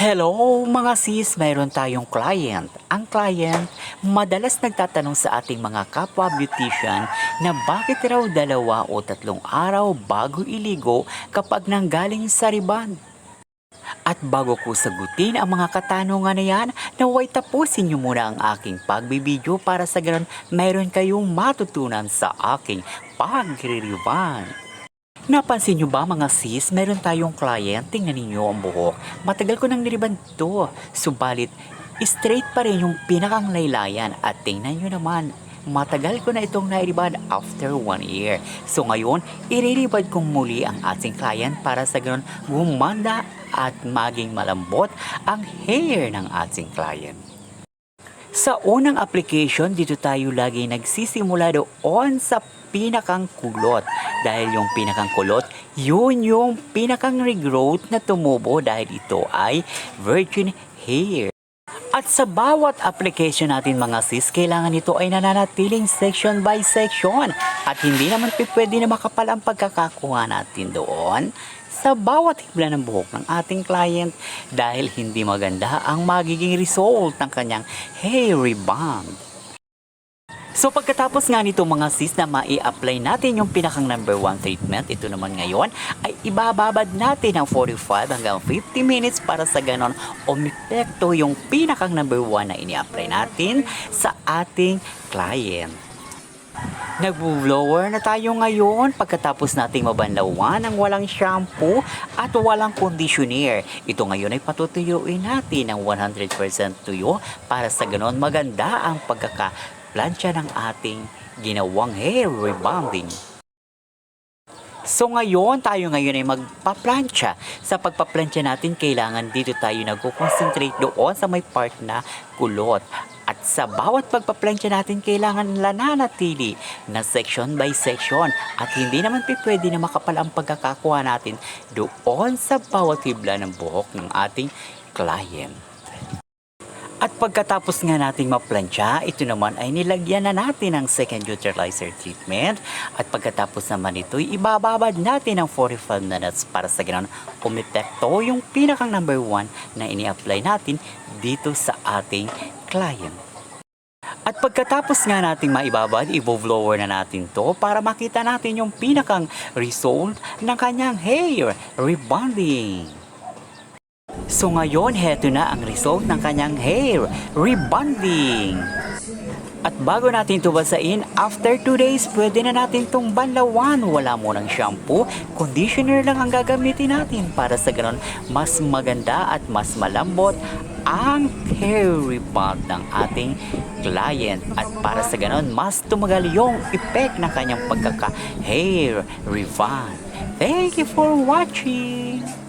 Hello mga sis, mayroon tayong client. Ang client, madalas nagtatanong sa ating mga kapwa beautician na bakit raw 2 o 3 araw bago iligo kapag nanggaling sa riban. At bago ko sagutin ang mga katanungan na yan, naway tapusin niyo muna ang aking pagbibideo para sa ganon mayroon kayong matutunan sa aking pagre-riban. Napansin nyo ba mga sis, meron tayong client, tingnan ninyo ang buhok. Matagal ko nang niriban to, subalit straight pa rin yung pinakang laylayan at tingnan nyo naman, matagal ko na itong nairiban after 1 year. So ngayon, iriribad kong muli ang ating client para sa ganon gumanda at maging malambot ang hair ng ating client. Sa unang application, dito tayo lagi nagsisimula doon sa pinakang kulot. Dahil yung pinakang kulot, yun yung pinakang regrowth na tumubo dahil ito ay virgin hair. At sa bawat application natin mga sis, kailangan ito ay nananatiling section by section. At hindi naman pwede na makapal ang pagkakakuha natin doon sa bawat hibla ng buhok ng ating client dahil hindi maganda ang magiging result ng kanyang hair rebond. So pagkatapos nga nito mga sis na mai-apply natin yung pinakang number 1 treatment, ito naman ngayon ay ibababad natin ng 45 hanggang 50 minutes para sa ganon umepekto yung pinakang number 1 na ini-apply natin sa ating client. Nag-blower na tayo ngayon pagkatapos nating mabanlawan ng walang shampoo at walang conditioner. Ito ngayon ay patutuyuin natin ng 100% tuyo para sa ganon maganda ang pagkakaplansya ng ating ginawang hair rebonding. So ngayon, tayo ngayon ay magpaplansya. Sa pagpaplansya natin, kailangan dito tayo nag-concentrate doon sa may part na kulot. At sa bawat pagpaplansya natin, kailangan nananatili na section by section. At hindi naman pwede na makapal ang pagkakakuha natin doon sa bawat hibla ng buhok ng ating client. At pagkatapos nga nating maplansya, ito naman ay nilagyan na natin ng second neutralizer treatment. At pagkatapos naman ito, ibababad natin ng 45 minutes para sa ganon umepekto yung pinakang number 1 na ini-apply natin dito sa ating client. At pagkatapos nga nating maibabad, i-blower na natin to para makita natin yung pinakang result ng kanyang hair rebonding. So ngayon, heto na ang result ng kanyang hair rebonding. At bago natin ito basain, after 2 days, pwede na natin itong banlawan. Wala mo ng shampoo, conditioner lang ang gagamitin natin para sa ganon mas maganda at mas malambot ang hair rebond ng ating client. At para sa ganon, mas tumagal yung effect ng kanyang pagkaka-hair rebond. Thank you for watching!